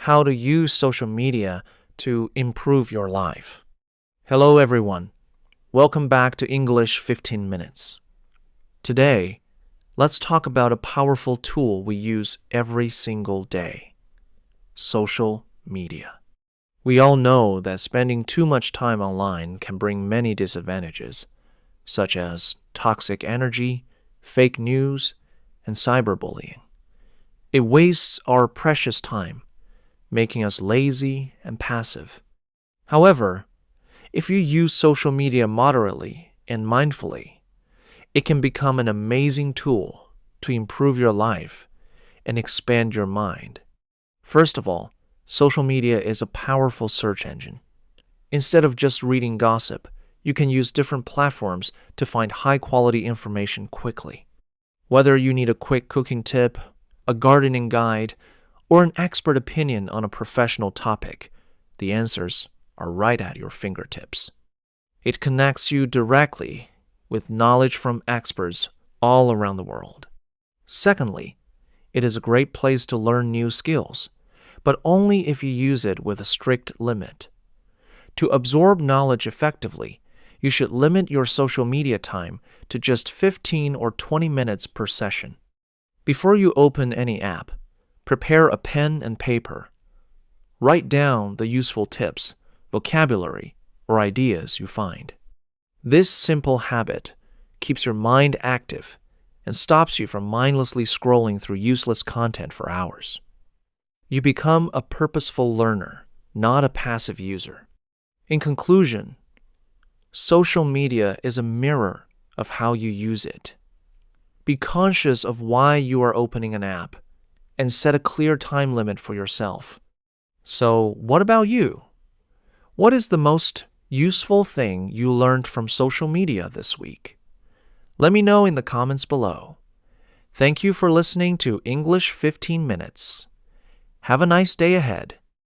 how to use social media to improve your life. Hello, everyone. Welcome back to English 15 Minutes. Today, let's talk about a powerful tool we use every single day: social media. We all know that spending too much time online can bring many disadvantages, such as toxic energy, fake news, and cyberbullying. It wastes our precious time, making us lazy and passive. However, if you use social media moderately and mindfully, it can become an amazing tool to improve your life and expand your mind. First of all, social media is a powerful search engine. Instead of just reading gossip, you can use different platforms to find high-quality information quickly. Whether you need a quick cooking tip, a gardening guide, or an expert opinion on a professional topic, the answers are right at your fingertips. It connects you directly with knowledge from experts all around the world. Secondly, it is a great place to learn new skills, but only if you use it with a strict limit. To absorb knowledge effectively, you should limit your social media time to just 15 or 20 minutes per session. Before you open any app, prepare a pen and paper. Write down the useful tips, vocabulary, or ideas you find. This simple habit keeps your mind active and stops you from mindlessly scrolling through useless content for hours. You become a purposeful learner, not a passive user. In conclusion, social media is a mirror of how you use it. Be conscious of why you are opening an app and set a clear time limit for yourself. So, what about you? What is the most useful thing you learned from social media this week? Let me know in the comments below. Thank you for listening to English 15 Minutes. Have a nice day ahead.